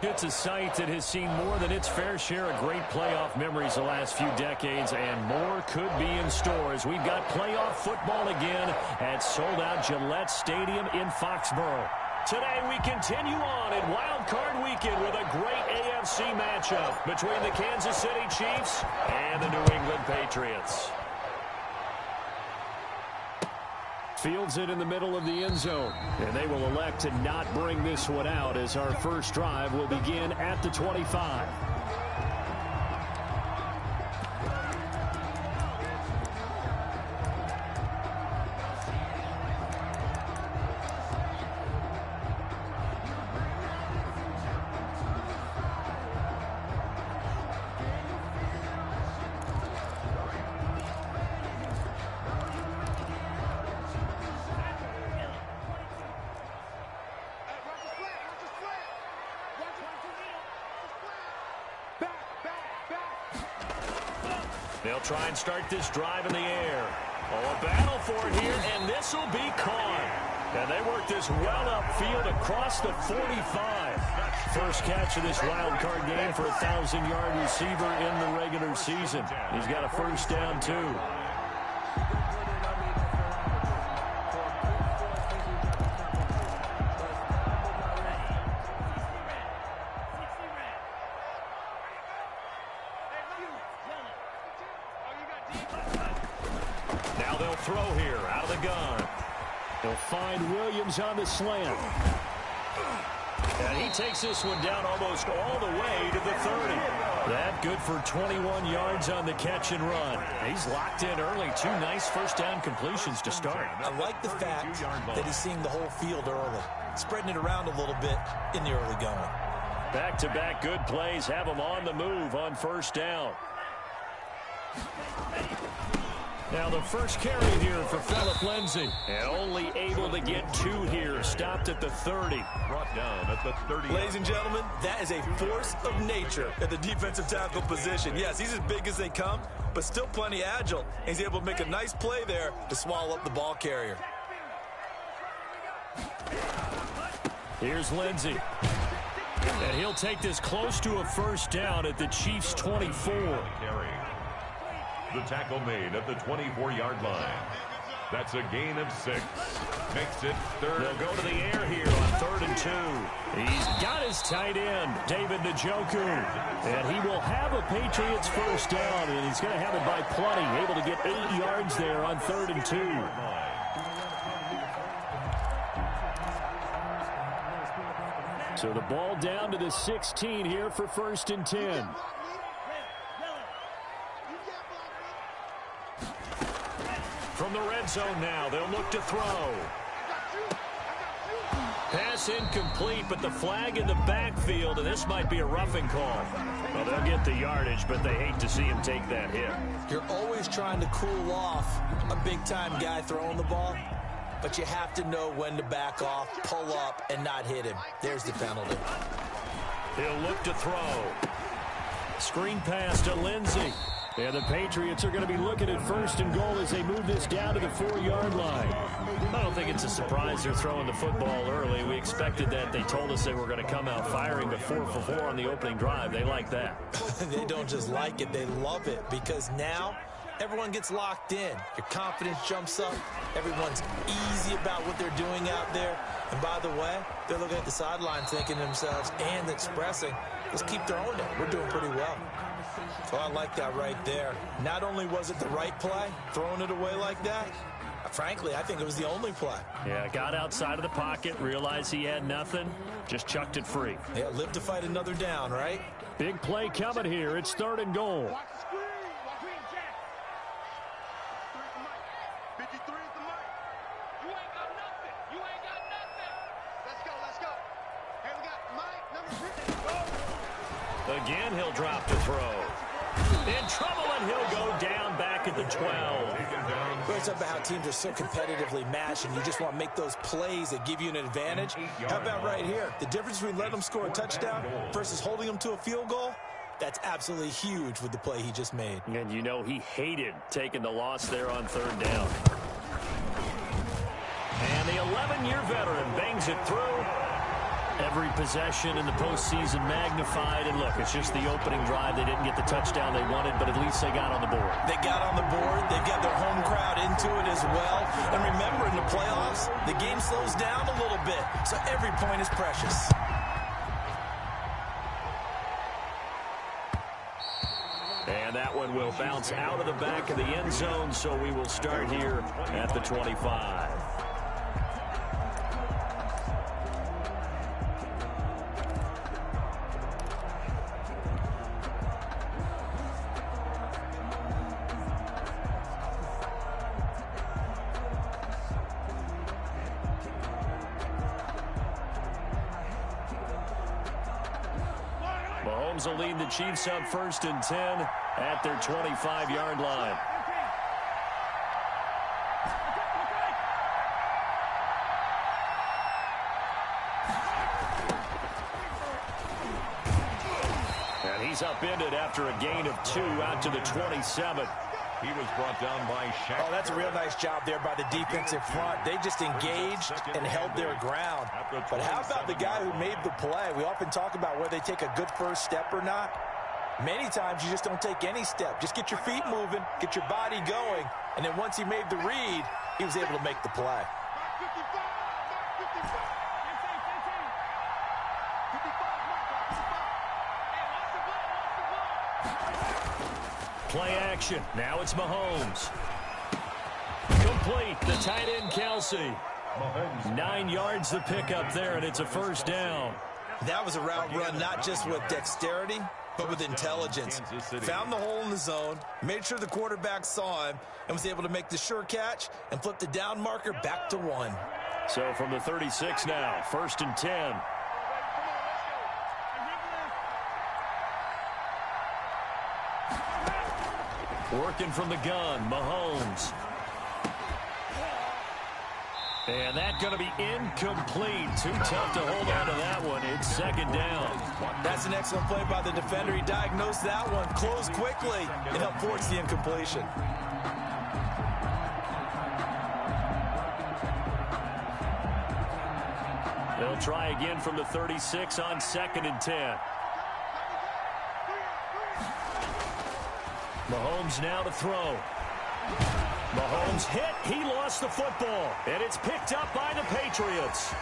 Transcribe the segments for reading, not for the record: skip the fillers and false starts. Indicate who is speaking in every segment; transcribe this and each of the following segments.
Speaker 1: It's a site that has seen more than its fair share of great playoff memories the last few decades, and more could be in store as we've got playoff football again at sold-out Gillette Stadium in Foxborough. Today we continue on at Wildcard Weekend with a great AFC matchup between the Kansas City Chiefs and the New England Patriots. Fields it in the middle of the end zone, and they will elect to not bring this one out as our first drive will begin at the 25. They'll try and start this drive in the air. Oh, a battle for it here, and this will be caught. And they work this well upfield across the 45. First catch of this wild card game for a 1,000-yard receiver in the regular season. He's got a first down, too. Now they'll throw here out of the gun. They'll find Williams on the slant. And he takes this one down almost all the way to the 30. That good for 21 yards on the catch and run. He's locked in early. Two nice first down completions to start.
Speaker 2: I like the fact that he's seeing the whole field early, spreading it around a little bit in the early going.
Speaker 1: Back-to-back good plays have him on the move on first down. Now the first carry here for Phillip Lindsay. And only able to get two here. Stopped at the 30.
Speaker 3: Brought down at the 30.
Speaker 2: Ladies and gentlemen, that is a force of nature at the defensive tackle position. Yes, he's as big as they come, but still plenty agile. And he's able to make a nice play there to swallow up the ball carrier.
Speaker 1: Here's Lindsay. And he'll take this close to a first down at the Chiefs' 24.
Speaker 3: The tackle made at the 24-yard line. That's a gain of 6. Makes it third.
Speaker 1: They'll go to the air here on 3rd and 2. He's got his tight end, David Njoku. And he will have a Patriots first down, and he's going to have it by plenty. Able to get 8 yards there on 3rd and 2. So the ball down to the 16 here for 1st and 10. From the red zone now, they'll look to throw. Pass incomplete, but the flag in the backfield, and this might be a roughing call. Well, they'll get the yardage, but they hate to see him take that hit.
Speaker 2: You're always trying to cool off a big-time guy throwing the ball, but you have to know when to back off, pull up, and not hit him. There's the penalty.
Speaker 1: He'll look to throw. Screen pass to Lindsay. And the Patriots are going to be looking at 1st and goal as they move this down to the 4-yard line. I don't think it's a surprise they're throwing the football early. We expected that. They told us they were going to come out firing, but 4 for 4 on the opening drive. They like that.
Speaker 2: They don't just like it, they love it, because now everyone gets locked in. Your confidence jumps up. Everyone's easy about what they're doing out there. And by the way, they're looking at the sideline thinking to themselves and expressing, let's keep throwing it. We're doing pretty well. So I like that right there. Not only was it the right play, throwing it away like that, frankly, I think it was the only play.
Speaker 1: Yeah, got outside of the pocket, realized he had nothing, just chucked it free.
Speaker 2: Yeah, live to fight another down, right?
Speaker 1: Big play coming here. It's 3rd and goal. Again, he'll drop the throw. In trouble, and he'll go down back at the 12.
Speaker 2: It's about how teams are so competitively matched, and you just want to make those plays that give you an advantage. How about right here? The difference between letting them score a touchdown versus holding them to a field goal, that's absolutely huge with the play he just made.
Speaker 1: And you know he hated taking the loss there on 3rd down. And the 11-year veteran bangs it through. Every possession in the postseason magnified. And look, it's just the opening drive. They didn't get the touchdown they wanted, but at least they got on the board.
Speaker 2: They got on the board. They got their home crowd into it as well. And remember, in the playoffs, the game slows down a little bit, so every point is precious.
Speaker 1: And that one will bounce out of the back of the end zone, so we will start here at the 25. Mahomes will lead the Chiefs up 1st and 10 at their 25-yard line. And he's upended after a gain of 2 out to the 27.
Speaker 3: He was brought down by Shaq.
Speaker 2: Oh, that's a real nice job there by the defensive front. They just engaged and held their ground. But how about the guy who made the play? We often talk about whether they take a good first step or not. Many times you just don't take any step. Just get your feet moving, get your body going, and then once he made the read, he was able to make the play.
Speaker 1: Play action. Now it's Mahomes. Complete. The tight end, Kelsey. 9 yards the pickup there, and it's a first down.
Speaker 2: That was a route run not just with dexterity, but with intelligence. Found the hole in the zone, made sure the quarterback saw him, and was able to make the sure catch and flip the down marker back to 1.
Speaker 1: So from the 36 now, 1st and 10. Working from the gun, Mahomes. And that's going to be incomplete. Too tough to hold on to that one. It's 2nd down.
Speaker 2: That's an excellent play by the defender. He diagnosed that one, closed quickly, and helped force the incompletion.
Speaker 1: They'll try again from the 36 on 2nd and 10. Mahomes now to throw. Mahomes hit. He lost the football. And it's picked up by the Patriots.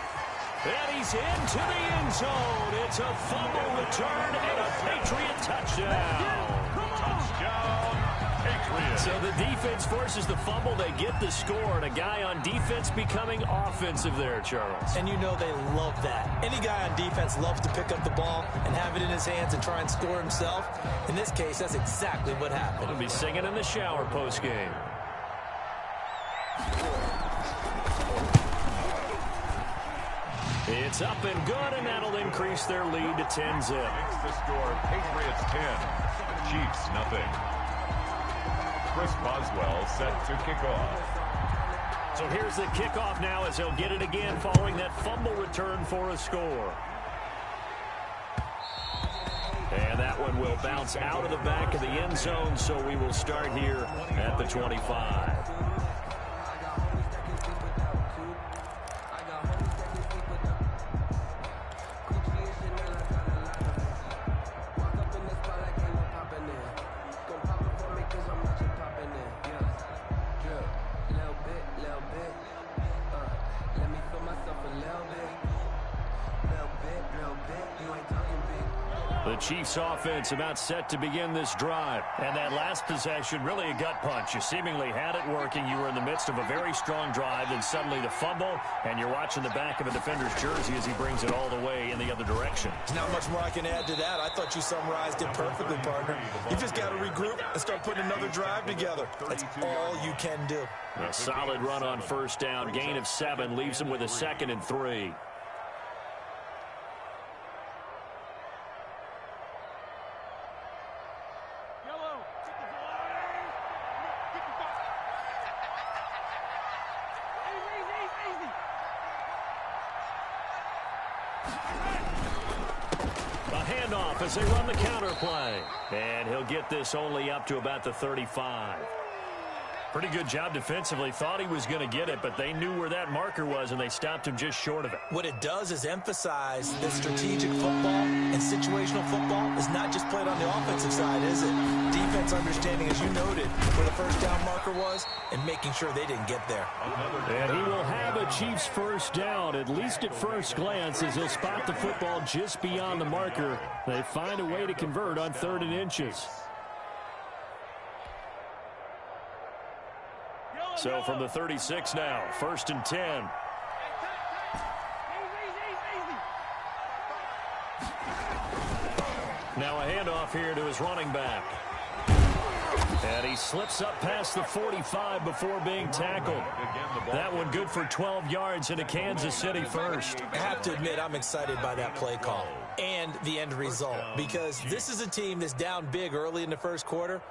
Speaker 1: And he's into the end zone. It's a fumble return and a Patriot touchdown.
Speaker 3: Touchdown, Patriots.
Speaker 1: So the defense forces the fumble. They get the score. And a guy on defense becoming offensive there, Charles.
Speaker 2: And you know they love that. Any guy on defense loves to pick up the ball and have it in his hands and try and score himself. In this case, that's exactly what happened.
Speaker 1: He'll be singing in the shower postgame. It's up and good, and that'll increase their lead to 10-zip.
Speaker 3: Makes the score Patriots 10, Chiefs nothing. Chris Boswell set to kick off.
Speaker 1: So here's the kickoff now as he'll get it again following that fumble return for a score. And that one will bounce out of the back of the end zone, so we will start here at the 25. The Chiefs offense about set to begin this drive. And that last possession, really a gut punch. You seemingly had it working. You were in the midst of a very strong drive. Then suddenly the fumble, and you're watching the back of a defender's jersey as he brings it all the way in the other direction.
Speaker 2: There's not much more I can add to that. I thought you summarized it perfectly, partner. You just got to regroup and start putting another drive together. That's all you can do.
Speaker 1: A solid run on first down. Gain of 7 leaves him with a 2nd and 3. As they run the counter play. And he'll get this only up to about the 35. Pretty good job defensively. Thought he was going to get it, but they knew where that marker was, and they stopped him just short of it.
Speaker 2: What it does is emphasize that strategic football and situational football is not just played on the offensive side, is it? Defense understanding, as you noted, where the first down marker was and making sure they didn't get there.
Speaker 1: And he will have a Chiefs first down, at least at first glance, as he'll spot the football just beyond the marker. They find a way to convert on 3rd and inches. So from the 36 now, 1st and 10. Now a handoff here to his running back. And he slips up past the 45 before being tackled. That one good for 12 yards into Kansas City first.
Speaker 2: I have to admit, I'm excited by that play call and the end result, because this is a team that's down big early in the first quarter,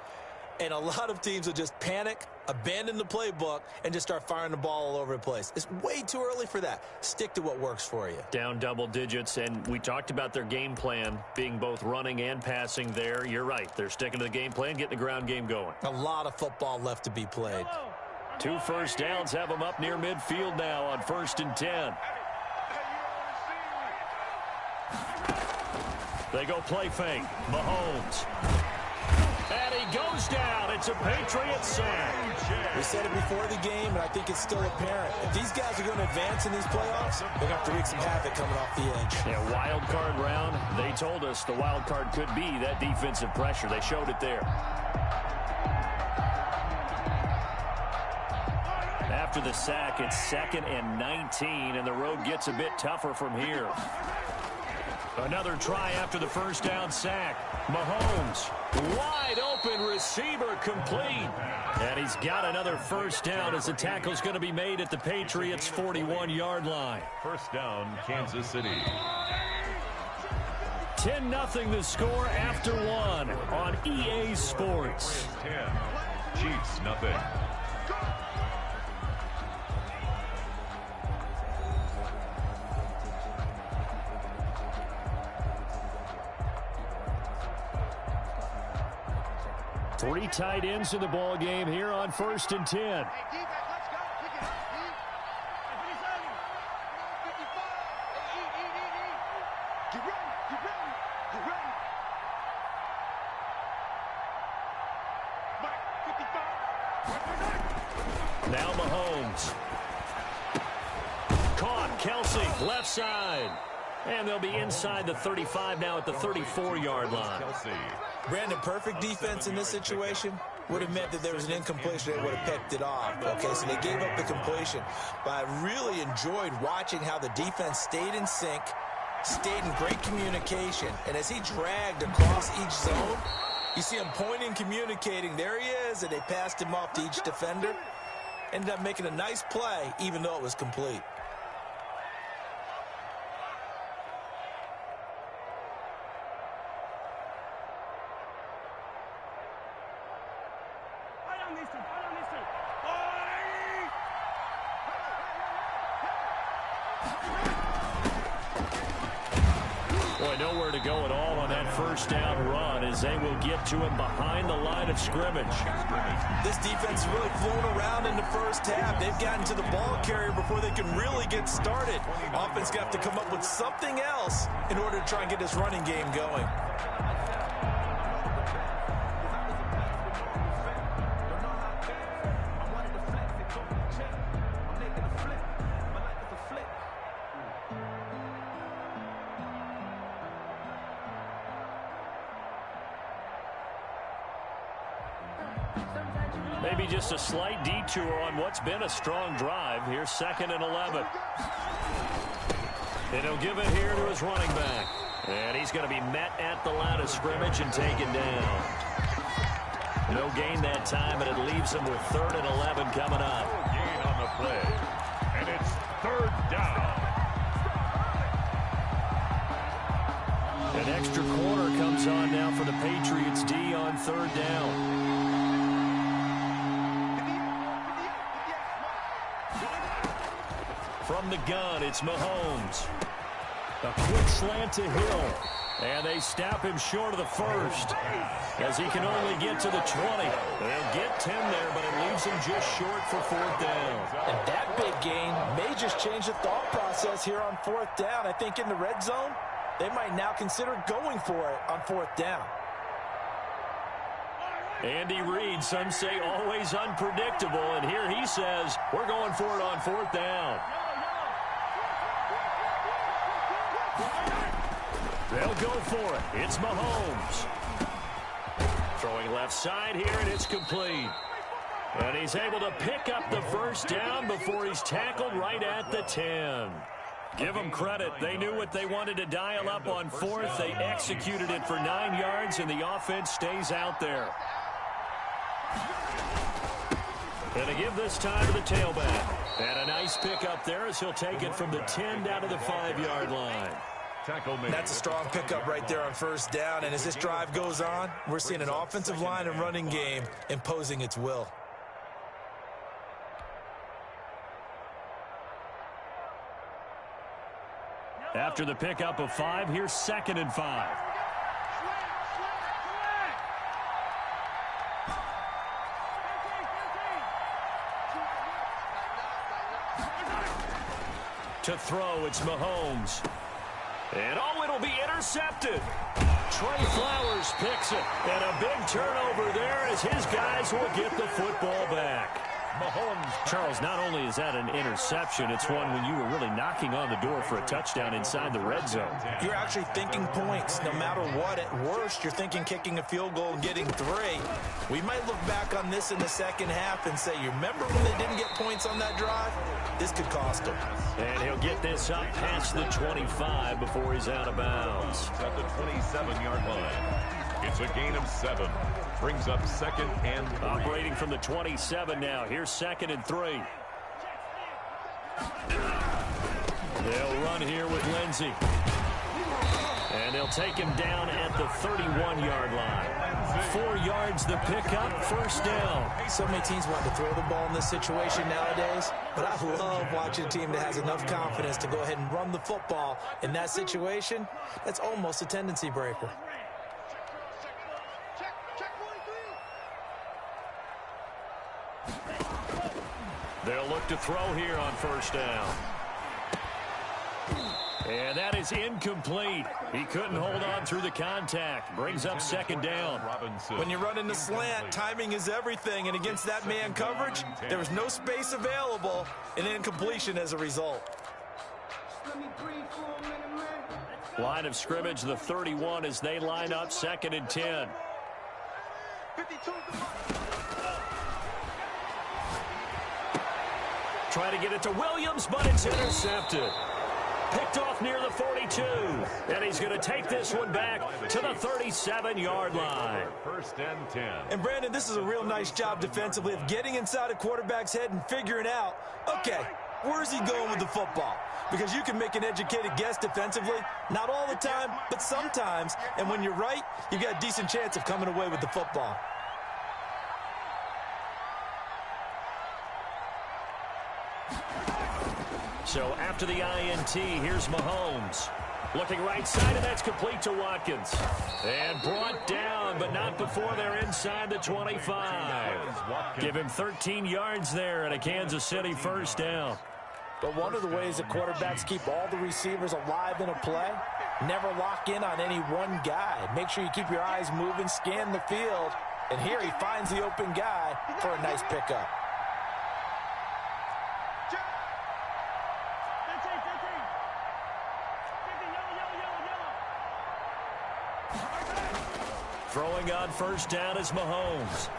Speaker 2: and a lot of teams will just panic, abandon the playbook, and just start firing the ball all over the place. It's way too early for that. Stick to what works for you.
Speaker 1: Down double digits, and we talked about their game plan being both running and passing there. You're right. They're sticking to the game plan, getting the ground game going.
Speaker 2: A lot of football left to be played.
Speaker 1: 2 first downs have them up near midfield now on 1st and 10. They go play fake. Mahomes. And he goes down. It's a Patriots sack.
Speaker 2: We said it before the game, and I think it's still apparent. If these guys are going to advance in these playoffs, they're going to have to wreak some havoc coming off the edge.
Speaker 1: Yeah, wild card round. They told us the wild card could be that defensive pressure. They showed it there. After the sack, it's 2nd and 19, and the road gets a bit tougher from here. Another try after the first down sack. Mahomes, wide open receiver, complete. And he's got another first down as the tackle's going to be made at the Patriots' 41-yard line.
Speaker 3: First down, Kansas City.
Speaker 1: 10-0 the score after 1 on EA Sports.
Speaker 3: 10, Chiefs, nothing.
Speaker 1: Three tight ends in the ball game here on 1st and 10. Now Mahomes. Caught. Kelsey, left side. And they'll be inside the 35 now at the 34-yard line.
Speaker 2: Brandon, perfect defense in this situation would have meant that there was an incompletion that would have picked it off. Okay, so they gave up the completion. But I really enjoyed watching how the defense stayed in sync, stayed in great communication. And as he dragged across each zone, you see him pointing, communicating. There he is, and they passed him off to each defender. Ended up making a nice play, even though it was complete.
Speaker 1: Boy, nowhere to go at all on that first down run as they will get to him behind the line of scrimmage.
Speaker 2: This defense really flown around in the first half. They've gotten to the ball carrier before they can really get started. Offense got to come up with something else in order to try and get this running game going.
Speaker 1: Maybe just a slight detour on what's been a strong drive. Here's 2nd and 11. And he'll give it here to his running back. And he's going to be met at the line of scrimmage and taken down. No gain that time, and it leaves him with 3rd and 11 coming up.
Speaker 3: No gain on the play. And it's 3rd down.
Speaker 1: An extra quarter comes on now for the Patriots D on 3rd down. From the gun, it's Mahomes. A quick slant to Hill. And they stop him short of the first, as he can only get to the 20. They'll get 10 there, but it leaves him just short for fourth down.
Speaker 2: And that big gain may just change the thought process here on fourth down. I think in the red zone, they might now consider going for it on fourth down.
Speaker 1: Andy Reid, some say always unpredictable, and here he says, we're going for it on fourth down. They'll go for it. It's Mahomes. Throwing left side here, and it's complete. And he's able to pick up the first down before he's tackled right at the 10. Give them credit. They knew what they wanted to dial up on fourth. They executed it for 9 yards, and the offense stays out there. And to give this time to the tailback. And a nice pickup there as he'll take it from the 10 down to the 5-yard line.
Speaker 2: That's a strong pickup right there on first down. And as this drive goes on, we're seeing an offensive line and running game imposing its will.
Speaker 1: After the pickup of 5, here's 2nd and 5. To throw, it's Mahomes. And oh, it'll be intercepted. Trey Flowers picks it. And a big turnover there as his guys will get the football back. Mahomes. Charles, not only is that an interception, it's one when you were really knocking on the door for a touchdown inside the red zone.
Speaker 2: You're actually thinking points no matter what. At worst, you're thinking kicking a field goal and getting 3. We might look back on this in the second half and say, you remember when they didn't get points on that drive? This could cost them.
Speaker 1: And he'll get this up past the 25 before he's out of bounds.
Speaker 3: At the 27-yard line. It's a gain of 7. Brings up 2nd and 3.
Speaker 1: Operating from the 27 now. Here's 2nd and 3. They'll run here with Lindsey. And they'll take him down at the 31-yard line. 4 yards the pickup, first down.
Speaker 2: So many teams want to throw the ball in this situation nowadays, but I love watching a team that has enough confidence to go ahead and run the football. In that situation, that's almost a tendency breaker.
Speaker 1: They'll look to throw here on first down. And that is incomplete. He couldn't hold on through the contact. Brings up 2nd down.
Speaker 2: When you run in the slant, timing is everything. And against that man coverage, there was no space available, and incompletion as a result.
Speaker 1: Line of scrimmage, the 31, as they line up 2nd and 10. Try to get it to Williams, but it's intercepted. Picked off near the 42. And he's going to take this one back to the 37-yard line.
Speaker 3: 1st and 10.
Speaker 2: And, Brandon, this is a real nice job defensively of getting inside a quarterback's head and figuring out, okay, where's he going with the football? Because you can make an educated guess defensively, not all the time, but sometimes. And when you're right, you've got a decent chance of coming away with the football.
Speaker 1: So after the INT, here's Mahomes. Looking right side, and that's complete to Watkins. And brought down, but not before they're inside the 25. Give him 13 yards there and a Kansas City first down.
Speaker 2: But one of the ways that quarterbacks keep all the receivers alive in a play, never lock in on any one guy. Make sure you keep your eyes moving, scan the field. And here he finds the open guy for a nice pickup.
Speaker 1: Throwing on first down is Mahomes.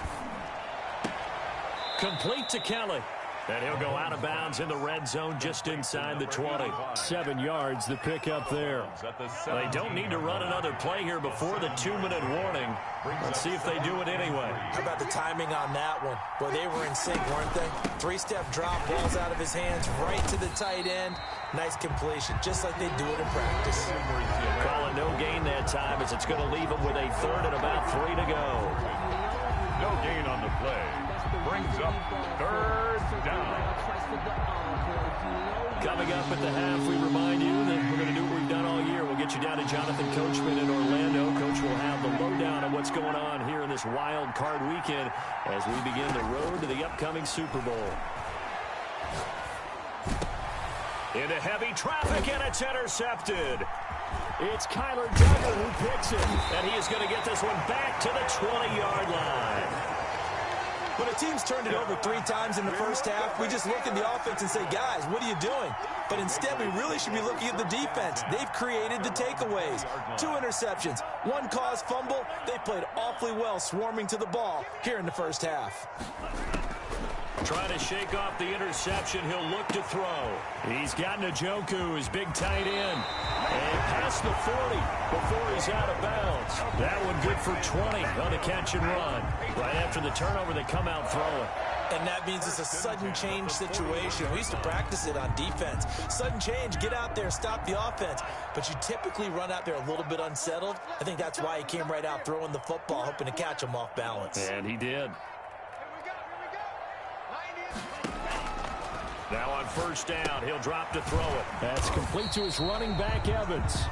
Speaker 1: Complete to Kelly. And he'll go out of bounds in the red zone just inside the 20. 7 yards, the pickup there. They don't need to run another play here before the 2-minute warning. Let's see if they do it anyway.
Speaker 2: How about the timing on that one? Boy, they were in sync, weren't they? 3-step drop, balls out of his hands, right to the tight end. Nice completion, just like they do it in practice.
Speaker 1: Calling no gain that time as it's going to leave him with a 3rd and about 3 to go.
Speaker 3: No gain on the play. brings up third down.
Speaker 1: Coming up at the half, we remind you that we're going to do what we've done all year. We'll get you down to Jonathan Coachman in Orlando. Coach will have the lowdown on what's going on here in this wild card weekend as we begin the road to the upcoming Super Bowl. Into heavy traffic, and it's intercepted. It's Kyler Duggar who picks it, and he is going to get this one back to the 20-yard line.
Speaker 2: When a team's turned it over 3 times in the first half, we just look at the offense and say, guys, what are you doing? But instead, we really should be looking at the defense. They've created the takeaways. 2 interceptions, 1 caused fumble. They played awfully well swarming to the ball here in the first half.
Speaker 1: Trying to shake off the interception. He'll look to throw. He's got Njoku, his big tight end. And past the 40 before he's out of bounds. That one good for 20 on the catch and run. Right after the turnover, they come out throwing.
Speaker 2: And that means it's a sudden change situation. We used to practice it on defense. Sudden change, get out there, stop the offense. But you typically run out there a little bit unsettled. I think that's why he came right out throwing the football, hoping to catch him off balance.
Speaker 1: And he did. Now on first down, he'll drop to throw it. That's complete to his running back, Evans.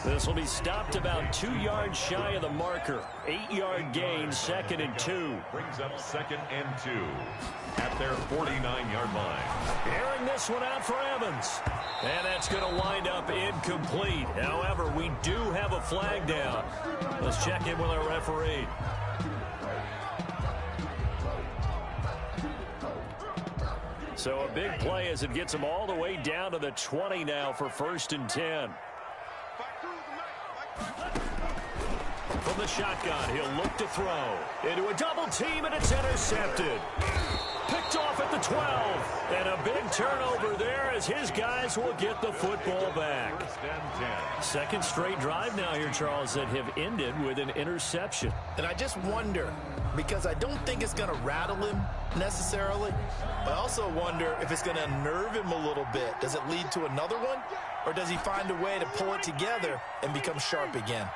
Speaker 1: This will be stopped about 2 yards shy of the marker. 8-yard gain, 2nd and 2.
Speaker 3: Brings up 2nd and 2 at their 49-yard line.
Speaker 1: Airing this one out for Evans. And that's going to wind up incomplete. However, we do have a flag down. Let's check in with our referee. So a big play as it gets him all the way down to the 20 now for 1st and 10. From the shotgun, he'll look to throw. Into a double team, and it's intercepted. Picked off at the 12. And a big turnover there as his guys will get the football back.
Speaker 3: 1st and 10.
Speaker 1: Second straight drive now here, Charles, that have ended with an interception.
Speaker 4: And I just wonder, because I don't think it's going to rattle him necessarily, but I also wonder if it's going to unnerve him a little bit. Does it lead to another one, or does he find a way to pull it together and become sharp again?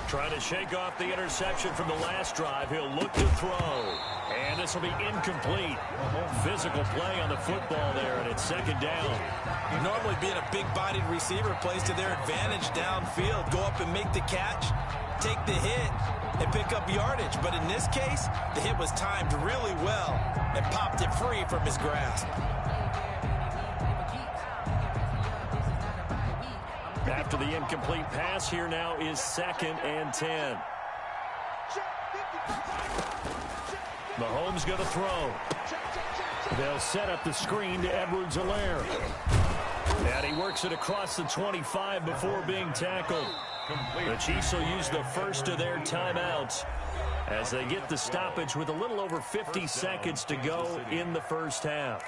Speaker 1: Trying to shake off the interception from the last drive. He'll look to throw. And this will be incomplete. Physical play on the football there, and it's 2nd down.
Speaker 2: Normally being a big-bodied receiver plays to their advantage downfield. Go up and make the catch, take the hit, and pick up yardage. But in this case, the hit was timed really well and popped it free from his grasp.
Speaker 1: After the incomplete pass, here now is 2nd and 10. Mahomes going to throw. They'll set up the screen to Edwards-Helaire. And he works it across the 25 before being tackled. The Chiefs will use the first of their timeouts as they get the stoppage with a little over 50 seconds to go in the first half.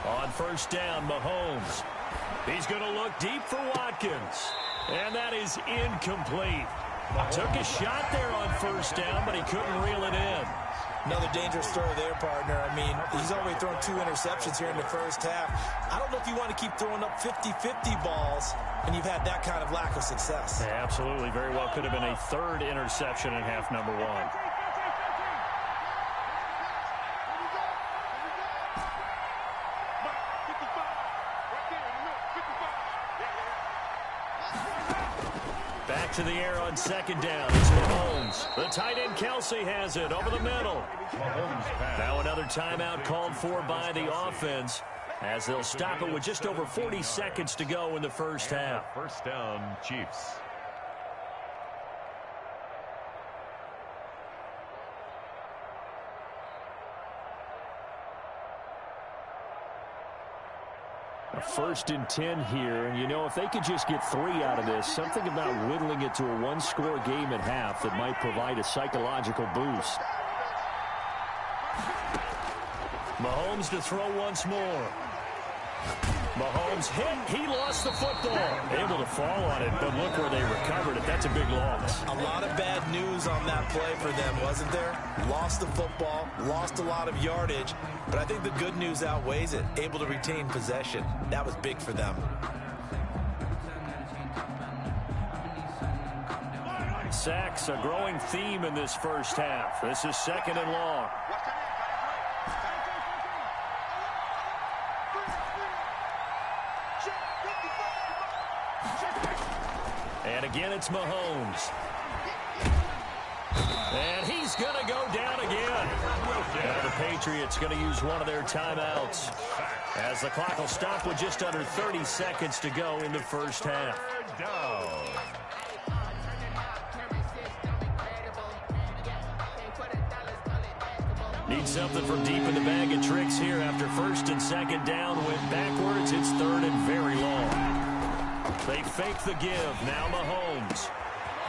Speaker 1: On first down, Mahomes. He's going to look deep for Watkins. And that is incomplete. Took a shot there on first down, but he couldn't reel it in.
Speaker 2: Another dangerous throw there, partner. I mean, he's already thrown 2 interceptions here in the first half. I don't know if you want to keep throwing up 50-50 balls, and you've had that kind of lack of success.
Speaker 1: Yeah, absolutely. Very well could have been a 3rd interception in half number 1. Back to the air on 2nd down. It's Mahomes. The tight end Kelsey has it over the middle. Now another timeout called for by the offense as they'll stop it with just over 40 seconds to go in the first half.
Speaker 3: First down, Chiefs.
Speaker 1: A 1st and 10 here, and you know, if they could just get 3 out of this, something about whittling it to a 1-score game at half that might provide a psychological boost. Mahomes to throw once more. Mahomes hit. He lost the football. Able to fall on it, but look where they recovered it. That's a big loss.
Speaker 2: A lot of bad news on that play for them, wasn't there? Lost the football, lost a lot of yardage, but I think the good news outweighs it. Able to retain possession. That was big for them.
Speaker 1: Sacks, a growing theme in this first half. This is 2nd and long. And again, it's Mahomes. And he's going to go down again. Now the Patriots going to use one of their timeouts, as the clock will stop with just under 30 seconds to go in the first half. Need something from deep in the bag of tricks here after 1st and 2nd down. Went backwards. It's 3rd and very long. They fake the give. Now Mahomes.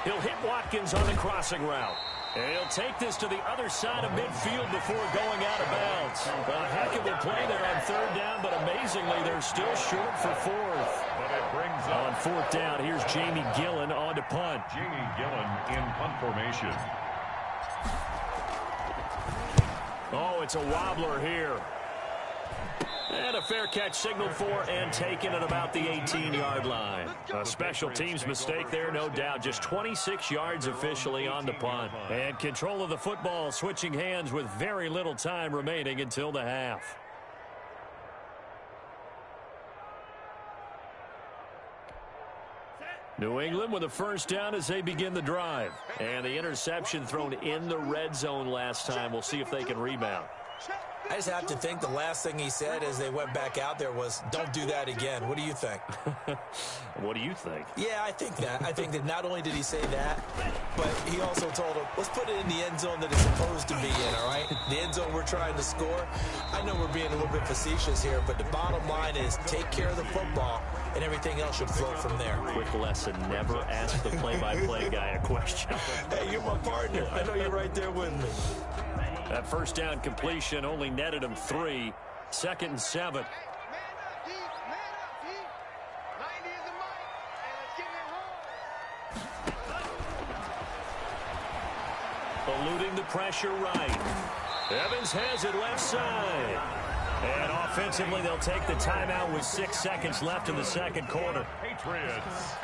Speaker 1: He'll hit Watkins on the crossing route. And he'll take this to the other side of midfield before going out of bounds. A heck of a play there on 3rd down, but amazingly, they're still short for 4th.
Speaker 3: But it brings up
Speaker 1: on 4th down, here's Jamie Gillen on to punt.
Speaker 3: Jamie Gillen in punt formation.
Speaker 1: Oh, it's a wobbler here. And a fair catch signaled for and taken at about the 18-yard line. A special teams mistake there, no doubt. Just 26 yards officially on the punt. And control of the football switching hands with very little time remaining until the half. New England with a 1st down as they begin the drive. And the interception thrown in the red zone last time. We'll see if they can rebound.
Speaker 2: I just have to think the last thing he said as they went back out there was, don't do that again. What do you think?
Speaker 1: What do you think?
Speaker 2: Yeah, I think that. I think that not only did he say that, but he also told him, let's put it in the end zone that it's supposed to be in, all right? The end zone we're trying to score. I know we're being a little bit facetious here, but the bottom line is take care of the football, and everything else should flow from there.
Speaker 1: Quick lesson, never ask the play-by-play guy a question.
Speaker 2: Hey, you're my partner. I know you're right there with me.
Speaker 1: That 1st down completion only netted him 3. 2nd and 7. Eluding the pressure right. Evans has it left side. And offensively, they'll take the timeout with 6 seconds left in the 2nd quarter.
Speaker 3: Patriots.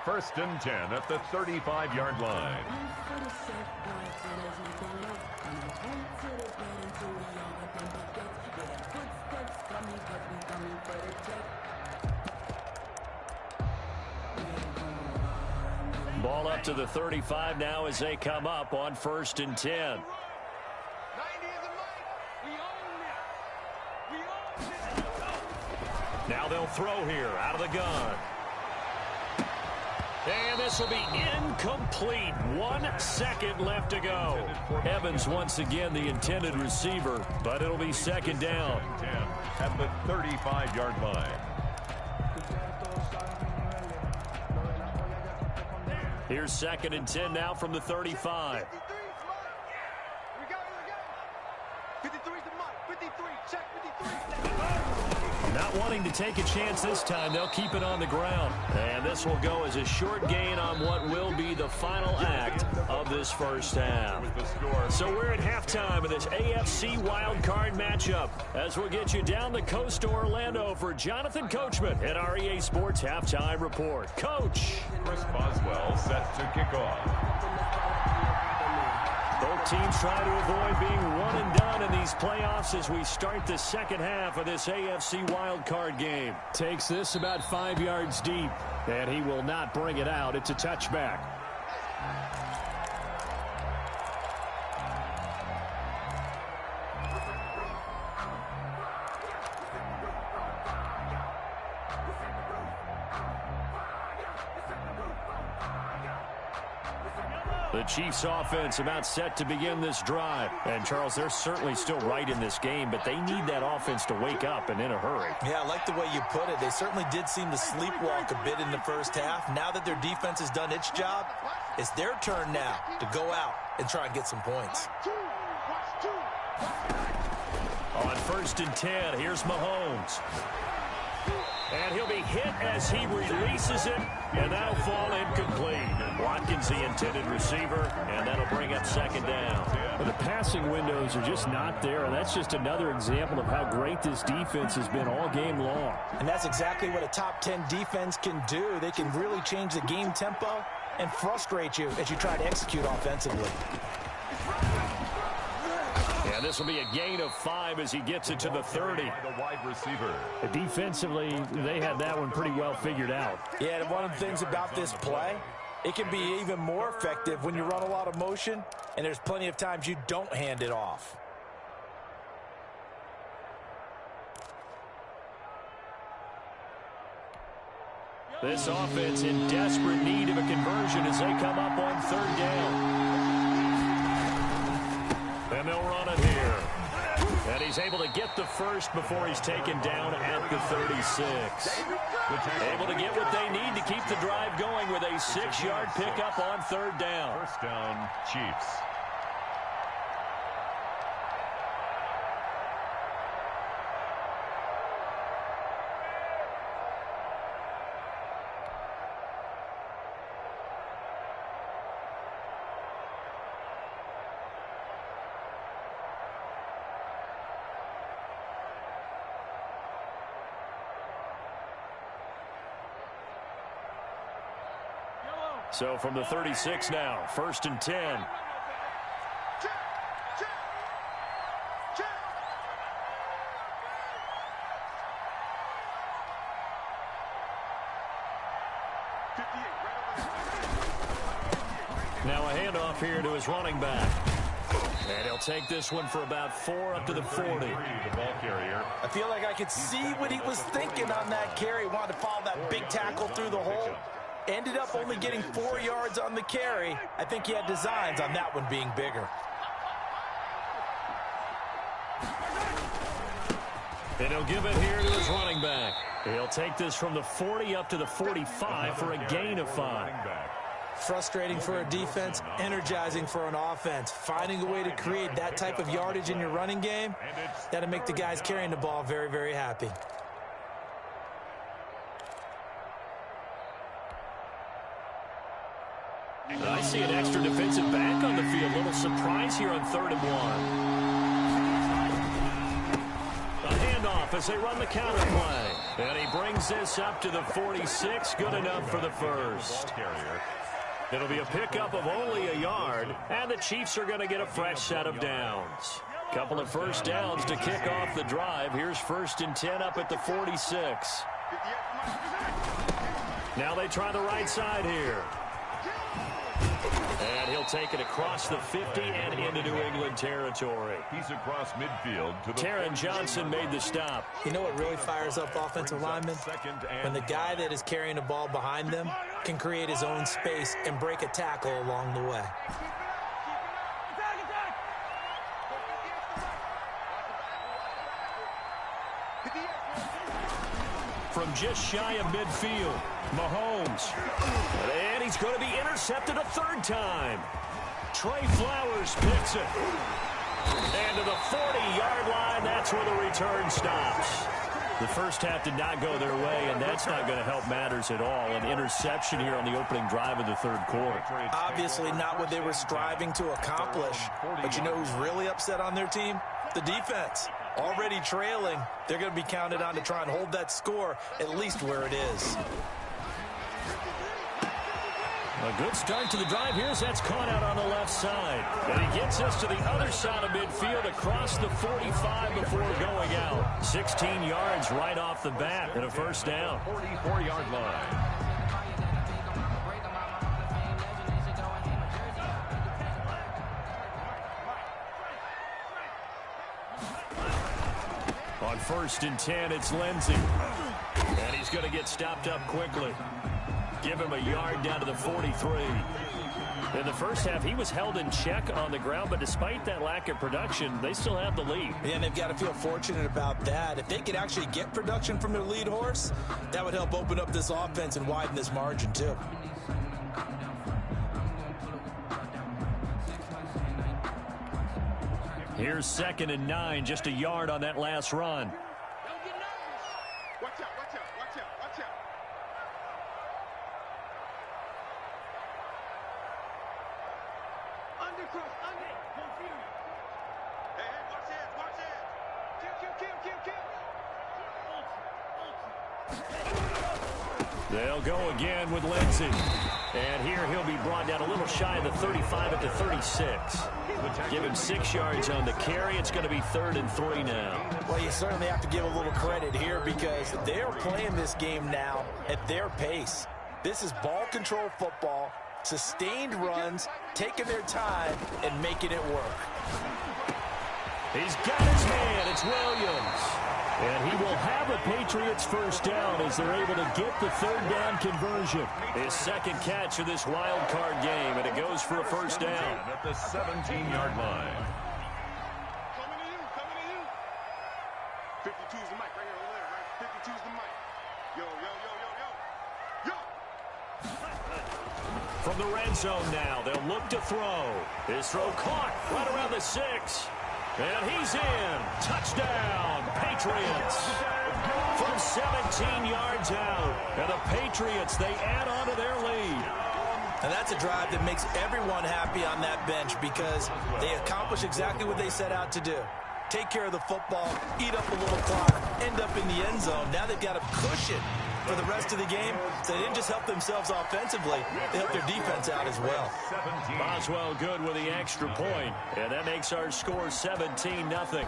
Speaker 3: 1st and 10 at the 35-yard line.
Speaker 1: Ball up to the 35 now as they come up on 1st and 10. Now they'll throw here out of the gun. And this will be incomplete. 1 second left to go. Evans once again the intended receiver, but it'll be 2nd down.
Speaker 3: At the 35-yard line.
Speaker 1: Here's 2nd and 10 now from the 35.
Speaker 5: 53's the mark. 53. Check 53.
Speaker 1: Not wanting to take a chance this time, they'll keep it on the ground. And this will go as a short gain on what will be the final act of this first half. So we're at halftime of this AFC Wildcard matchup as we'll get you down the coast to Orlando for Jonathan Coachman at our EA Sports Halftime Report. Coach.
Speaker 3: Chris Boswell set to kick off.
Speaker 1: Both teams try to avoid being one and done in these playoffs as we start the second half of this AFC wildcard game. Takes this about 5 yards deep, and he will not bring it out. It's a touchback. The Chiefs offense about set to begin this drive. And, Charles, they're certainly still right in this game, but they need that offense to wake up and in a hurry.
Speaker 2: Yeah, I like the way you put it. They certainly did seem to sleepwalk a bit in the first half. Now that their defense has done its job, it's their turn now to go out and try and get some points.
Speaker 1: On 1st and 10, here's Mahomes. And he'll be hit as he releases it, and that'll fall incomplete. Watkins, the intended receiver, and that'll bring up 2nd down.
Speaker 6: But the passing windows are just not there, and that's just another example of how great this defense has been all game long.
Speaker 2: And that's exactly what a top 10 defense can do. They can really change the game tempo and frustrate you as you try to execute offensively.
Speaker 1: And this will be a gain of 5 as he gets it to the 30.
Speaker 3: The wide receiver.
Speaker 6: Defensively, they had that one pretty well figured out.
Speaker 2: Yeah, and one of the things about this play, it can be even more effective when you run a lot of motion, and there's plenty of times you don't hand it off.
Speaker 1: This offense in desperate need of a conversion as they come up on 3rd down. And they'll run it here. And he's able to get the first before he's taken down at the 36. Able to get what they need to keep the drive going with a 6-yard pickup on 3rd down.
Speaker 3: 1st down, Chiefs.
Speaker 1: So from the 36 now, 1st and 10. Now a handoff here to his running back. And he'll take this one for about 4 up to the 40.
Speaker 3: The ball carrier.
Speaker 2: I feel like I could see what he was thinking on that carry. Wanted to follow that big tackle through the hole. Ended up only getting 4 yards on the carry. I think he had designs on that one being bigger.
Speaker 1: And he'll give it here to his running back. He'll take this from the 40 up to the 45 for a gain of 5.
Speaker 2: Frustrating for a defense, energizing for an offense. Finding a way to create that type of yardage in your running game, that'll make the guys carrying the ball very, very happy.
Speaker 1: I see an extra defensive back on the field. Little surprise here on 3rd and 1. A handoff as they run the counter play. And he brings this up to the 46. Good enough for the first. It'll be a pickup of only a yard. And the Chiefs are going to get a fresh set of downs. Couple of 1st downs to kick off the drive. Here's 1st and 10 up at the 46. Now they try the right side here. And he'll take it across the 50 and into New England territory.
Speaker 3: He's across midfield to the
Speaker 1: Taron Johnson made the stop.
Speaker 2: You know what really fires up offensive linemen? When the guy that is carrying the ball behind them can create his own space and break a tackle along the way.
Speaker 1: From just shy of midfield, Mahomes. And he's going to be intercepted a 3rd time. Trey Flowers picks it. And to the 40-yard line, that's where the return stops. The first half did not go their way, and that's not going to help matters at all. An interception here on the opening drive of the 3rd quarter.
Speaker 2: Obviously not what they were striving to accomplish. But you know who's really upset on their team? The defense. Already trailing, they're going to be counted on to try and hold that score at least where it is.
Speaker 1: A good start to the drive here as that's caught out on the left side. And he gets us to the other side of midfield across the 45 before going out. 16 yards right off the bat and a 1st down.
Speaker 3: 44-yard line.
Speaker 1: On 1st and 10, it's Lindsey. And he's going to get stopped up quickly. Give him a yard down to the 43. In the first half, he was held in check on the ground, but despite that lack of production, they still have the lead.
Speaker 2: Yeah, and they've got to feel fortunate about that. If they could actually get production from their lead horse, that would help open up this offense and widen this margin, too.
Speaker 1: Here's 2nd and 9, just a yard on that last run.
Speaker 5: Don't get nervous. Watch out, watch out, watch out, watch out. Undercross, under. Confused. Hey, hey, watch hands, watch hands. Kill.
Speaker 1: They'll go again with Lindsey. And here he'll be brought down a little shy of the 35 at the 36. Give him 6 yards on the carry. It's going to be 3rd and 3 now.
Speaker 2: Well, you certainly have to give a little credit here because they're playing this game now at their pace. This is ball control football, sustained runs, taking their time, and making it work.
Speaker 1: He's got his man. It's Williams. And he will have a Patriots first down as they're able to get the 3rd down conversion. His 2nd catch of this wild card game, and it goes for a first down.
Speaker 3: At the 17-yard line.
Speaker 5: Coming to you. 52's the mic right here over there, right? 52's the mic. Yo.
Speaker 1: From the red zone now, they'll look to throw. His throw caught right around the 6. And he's in. Touchdown, Patriots. From 17 yards out. And the Patriots, they add on to their lead.
Speaker 2: And that's a drive that makes everyone happy on that bench because they accomplish exactly what they set out to do. Take care of the football, eat up a little clock, end up in the end zone. Now they've got a cushion for the rest of the game. So they didn't just help themselves offensively, they helped their defense out as well.
Speaker 1: Boswell good with the extra point, and that makes our score 17-0.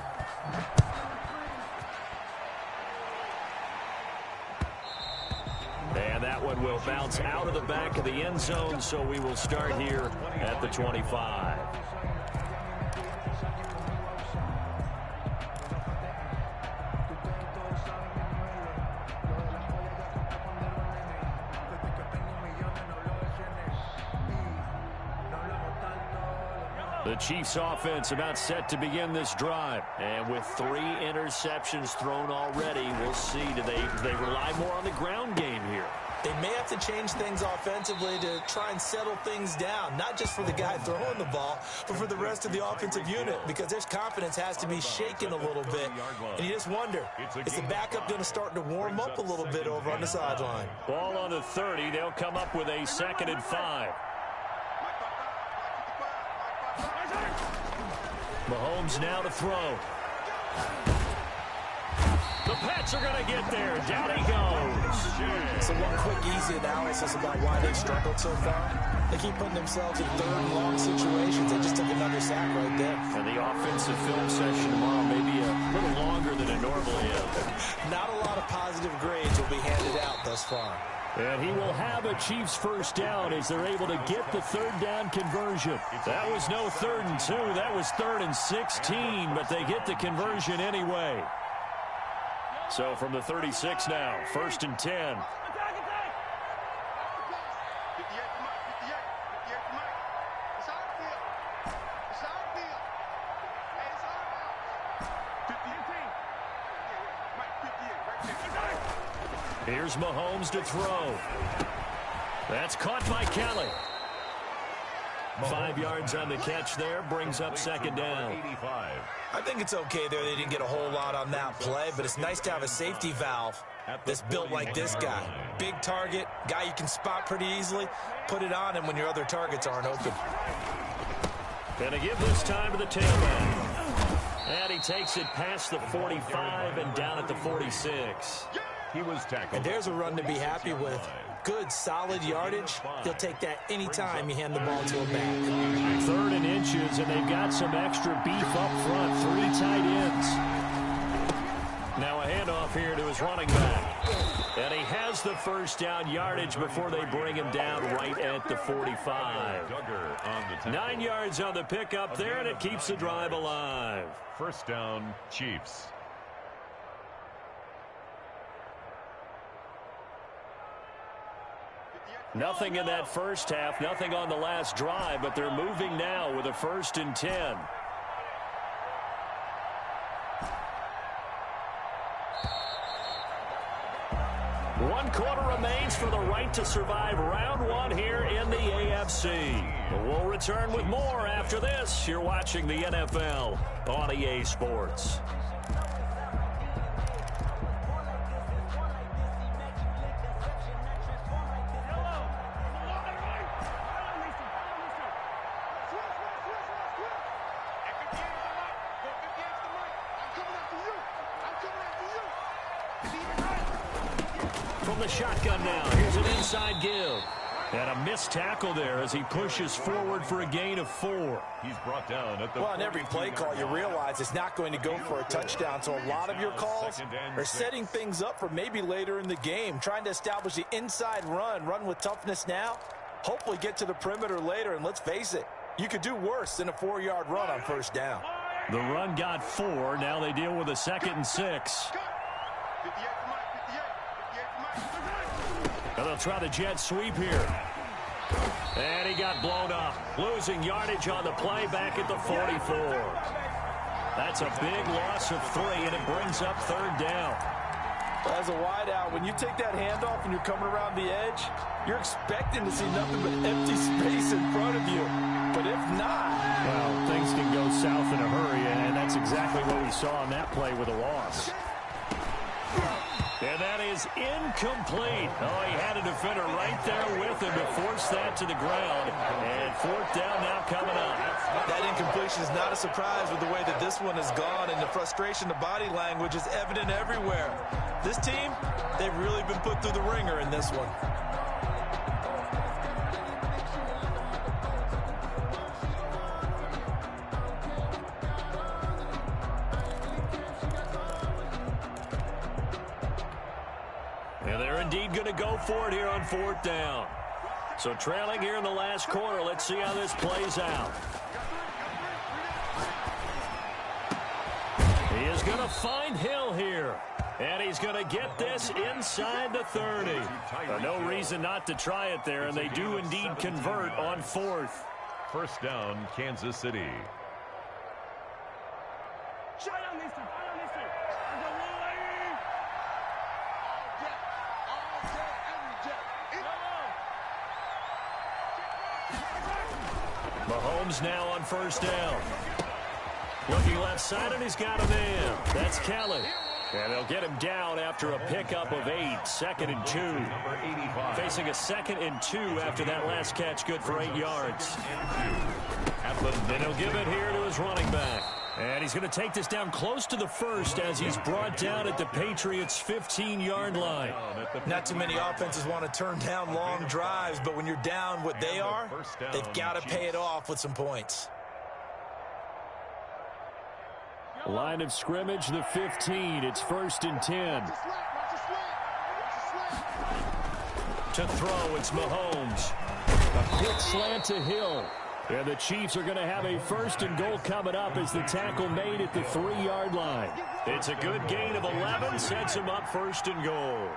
Speaker 1: And that one will bounce out of the back of the end zone, so we will start here at the 25. The Chiefs offense about set to begin this drive. And with 3 interceptions thrown already, we'll see. Do they rely more on the ground game here?
Speaker 2: They may have to change things offensively to try and settle things down, not just for the guy throwing the ball, but for the rest of the offensive unit, because their confidence has to be shaken a little bit. And you just wonder, is the backup going to start to warm up a little bit over on the sideline?
Speaker 1: Ball on the 30. They'll come up with a 2nd and 5. Mahomes now to throw. The Pats are going to get there. Down he goes.
Speaker 2: So one quick, easy analysis about why they've struggled so far. They keep putting themselves in 3rd and long situations. They just took another sack right there.
Speaker 1: And the offensive film session tomorrow may be a little longer than it normally is.
Speaker 2: Not a lot of positive grades will be handed out thus far.
Speaker 1: And he will have a Chiefs first down as they're able to get the 3rd down conversion. That was no 3rd and 2. That was 3rd and 16, but they get the conversion anyway. So from the 36 now, 1st and 10. Here's Mahomes to throw. That's caught by Kelly. 5 yards on the catch there, brings up 2nd down.
Speaker 2: I think it's okay there. They didn't get a whole lot on that play, but it's nice to have a safety valve that's built like this guy. Big target, guy you can spot pretty easily. Put it on him when your other targets aren't open.
Speaker 1: Gonna give this time to the tailback. And he takes it past the 45 and down at the 46.
Speaker 3: He was tackled.
Speaker 2: And there's a run to be happy with. Good, solid yardage. He'll take that anytime you hand the ball to him back.
Speaker 1: 3rd and inches, and they've got some extra beef up front. 3 tight ends. Now a handoff here to his running back. And he has the first down yardage before they bring him down right at the 45. 9 yards on the pickup there, and it keeps the drive alive.
Speaker 3: First down, Chiefs.
Speaker 1: Nothing in that first half, nothing on the last drive, but they're moving now with a 1st and 10. One quarter remains for the right to survive round one here in the AFC. We'll return with more after this. You're watching the NFL on EA Sports. From the shotgun now, here's an inside give. And a missed tackle there as he pushes forward for a gain of 4.
Speaker 3: He's brought down at the...
Speaker 4: Well, on every play call, you realize it's not going to go for a touchdown. So a lot of your calls are setting things up for maybe later in the game, trying to establish the inside run with toughness now, hopefully get to the perimeter later. And let's face it, you could do worse than a 4-yard run on first down.
Speaker 1: The run got 4. Now they deal with a 2nd and 6. And they'll try the jet sweep here. And he got blown up. Losing yardage on the play back at the 44. That's a big loss of 3, and it brings up 3rd down.
Speaker 4: As a wideout, when you take that handoff and you're coming around the edge, you're expecting to see nothing but empty space in front of you. But if not...
Speaker 6: Well, things can go south in a hurry, and that's exactly what we saw on that play with a loss.
Speaker 1: And that is incomplete. Oh, he had a defender right there with him to force that to the ground. And 4th down now coming up.
Speaker 4: That incompletion is not a surprise with the way that this one has gone, and the frustration, the body language is evident everywhere. This team, they've really been put through the ringer in this one.
Speaker 1: And they're indeed going to go for it here on 4th down. So trailing here in the last quarter. Let's see how this plays out. He is going to find Hill here. And he's going to get this inside the 30. No reason not to try it there, and they do indeed convert on 4th.
Speaker 3: First down, Kansas City.
Speaker 1: Mahomes now on first down. Looking left side, and he's got him in. That's Kelly. And they'll get him down after a pickup of 8. 2nd and 2. Facing a 2nd and 2 after that last catch, good for 8 yards. And he'll give it here to his running back. And he's going to take this down close to the 1st as he's brought down at the Patriots' 15-yard line.
Speaker 4: Not too many offenses want to turn down long drives, but when you're down what they are, they've got to pay it off with some points.
Speaker 6: Line of scrimmage, the 15. It's 1st and 10.
Speaker 1: To throw, it's Mahomes.
Speaker 6: A quick slant to Hill. And the Chiefs are going to have a 1st and goal coming up as the tackle made at the 3-yard line.
Speaker 1: It's a good gain of 11, sets him up 1st and goal.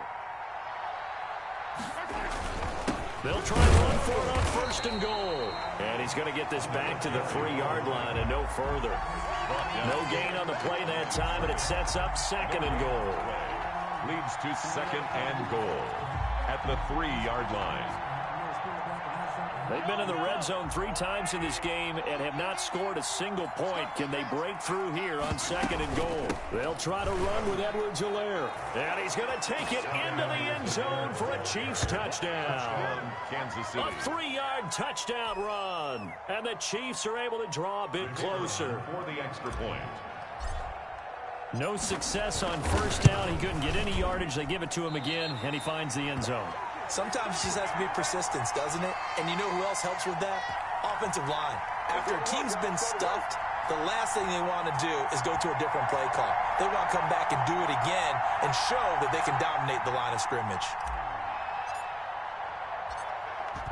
Speaker 1: They'll try and run for it on 1st and goal. And he's going to get this back to the 3-yard line and no further. No gain on the play that time, and it sets up 2nd and goal.
Speaker 3: Leads to 2nd and goal at the 3-yard line.
Speaker 1: They've been in the red zone 3 times in this game and have not scored a single point. Can they break through here on 2nd and goal?
Speaker 6: They'll try to run with Edwards-Helaire.
Speaker 1: And he's going to take it into the end zone for a Chiefs touchdown.
Speaker 3: Kansas City.
Speaker 1: A 3-yard touchdown run. And the Chiefs are able to draw a bit closer.
Speaker 3: For the extra point.
Speaker 1: No success on first down. He couldn't get any yardage. They give it to him again, and he finds the end zone.
Speaker 4: Sometimes it just has to be persistence, doesn't it? And you know who else helps with that? Offensive line. After a team's been stuffed, the last thing they want to do is go to a different play call. They want to come back and do it again and show that they can dominate the line of scrimmage.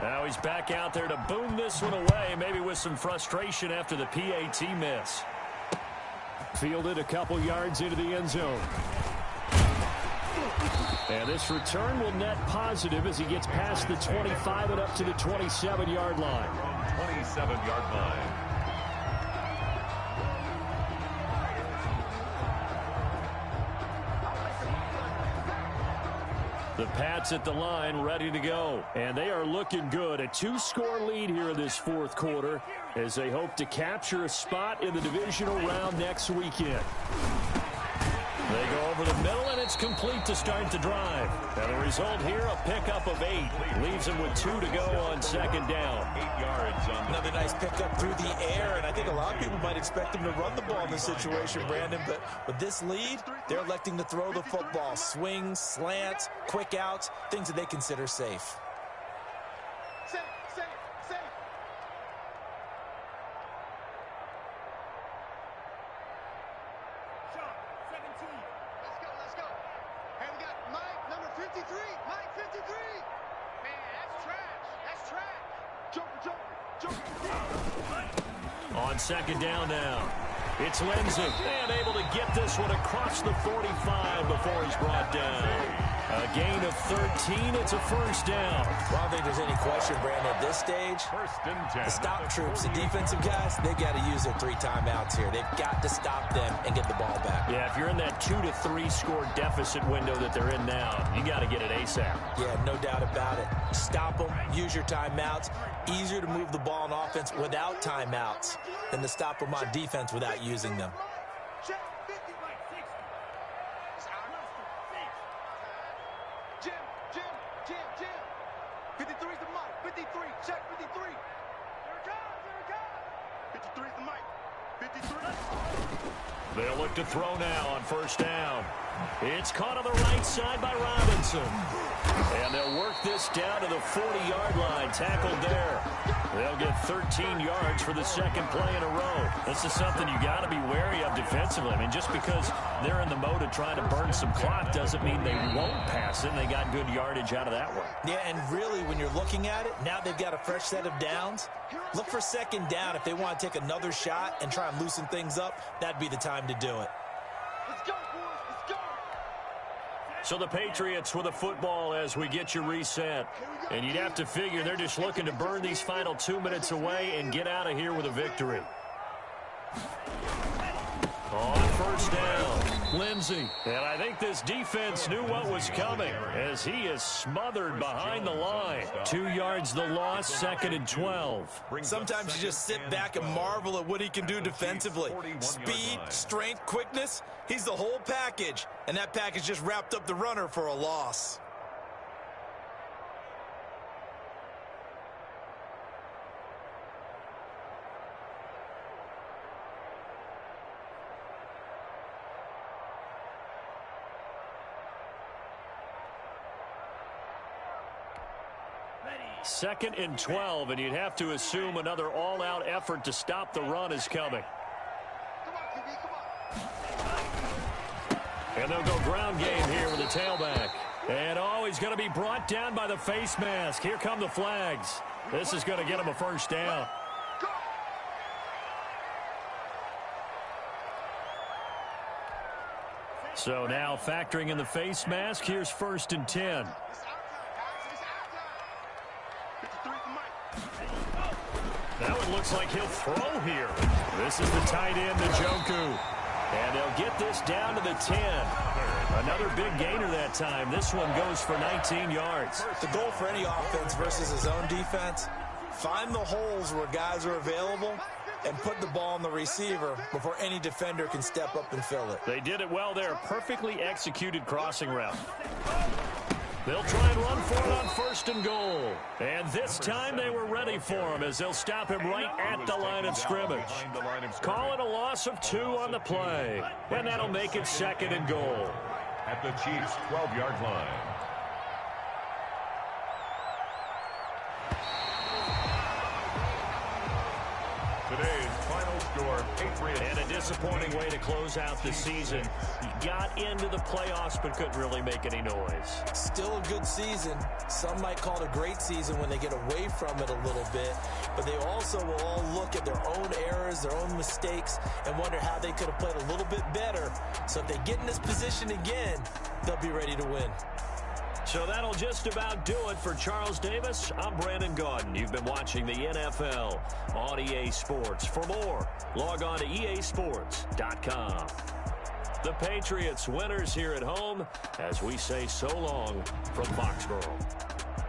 Speaker 1: Now he's back out there to boom this one away, maybe with some frustration after the PAT miss.
Speaker 6: Fielded a couple yards into the end zone. And this return will net positive as he gets past the 25 and up to the 27-yard line.
Speaker 3: 27-yard line.
Speaker 6: The Pats at the line, ready to go. And they are looking good. A 2-score lead here in this fourth quarter as they hope to capture a spot in the divisional round next weekend. They go over the middle, and it's complete to start the drive. And the result here, a pickup of 8. Leaves them with 2 to go on second down.
Speaker 3: 8 yards on
Speaker 2: Another nice pickup through the air, and I think a lot of people might expect them to run the ball in this situation, Brandon. But with this lead, they're electing to throw the football. Swings, slants, quick outs, things that they consider safe.
Speaker 5: Safe, safe, safe. Sean, 17. Let's go. Hey, we got Mike, number 53. Mike, 53. Man, that's trash. That's trash. Joker.
Speaker 6: On second down now, it's Lindsey. And able to get this one across the 45 before he's brought down. A gain of 13. It's a first down.
Speaker 2: Well, I don't think there's any question, Brandon, at this stage.
Speaker 3: first and 10.
Speaker 2: The stop troops, the defensive guys, they got to use their 3 timeouts here. They've got to stop them and get the ball back.
Speaker 6: Yeah, if you're in that 2 to 3 score deficit window that they're in now, you got to get it ASAP.
Speaker 2: Yeah, no doubt about it. Stop them, use your timeouts. Easier to move the ball on offense without timeouts than to stop them on defense without using them.
Speaker 5: Check, 50, Mike, 60. It's out. Jim. 53's the Mike. 53. Check 53. Here it comes. 53's the Mike. 53.
Speaker 6: They'll look to throw now on first down. It's caught on the right side by Robinson. And they'll work this down to the 40-yard line. Tackled there. They'll get 13 yards for the second play in a row. This is something you got to be wary of defensively. I mean, just because they're in the mode of trying to burn some clock doesn't mean they won't pass it. And they got good yardage out of that one.
Speaker 2: Yeah, and really, when you're looking at it, now they've got a fresh set of downs. Look for second down. If they want to take another shot and try and loosen things up, that'd be the time to do it.
Speaker 5: Let's go, boys. Let's go.
Speaker 6: So the Patriots with a football as we get you reset. And you'd have to figure they're just looking to burn these final 2 minutes away and get out of here with a victory. On first down, Lindsey. And I think this defense knew what was coming as he is smothered behind the line. 2 yards the loss, second and 12.
Speaker 2: Sometimes you just sit back and marvel at what he can do defensively. Speed, strength, quickness, he's the whole package. And that package just wrapped up the runner for a loss.
Speaker 6: Second and 12, and you'd have to assume another all-out effort to stop the run is coming.
Speaker 5: Come on, QB, come on.
Speaker 6: And they'll go ground game here with the tailback. And he's going to be brought down by the face mask. Here come the flags. This is going to get him a first down. So now factoring in the face mask, here's first and 10. That one looks like he'll throw here. This is the tight end, Njoku. And they'll get this down to the 10. Another big gainer that time. This one goes for 19 yards.
Speaker 2: The goal for any offense versus his own defense, find the holes where guys are available and put the ball on the receiver before any defender can step up and fill it.
Speaker 6: They did it well there. Perfectly executed crossing route. They'll try and run for it on first and goal. And this time they were ready for him as they'll stop him right at the line of scrimmage. Call it a loss of 2 on the play. And that'll make it second and goal.
Speaker 3: At the Chiefs' 12-yard line. Today's final score, Patriots.
Speaker 6: And a disappointing way to close out the season. He got into the playoffs but couldn't really make any noise.
Speaker 2: Still a good season. Some might call it a great season when they get away from it a little bit. But they also will all look at their own errors, their own mistakes, and wonder how they could have played a little bit better. So if they get in this position again, they'll be ready to win.
Speaker 6: So that'll just about do it for Charles Davis. I'm Brandon Gaudin. You've been watching the NFL on EA Sports. For more, log on to easports.com.
Speaker 1: The Patriots winners here at home as we say so long from Foxborough.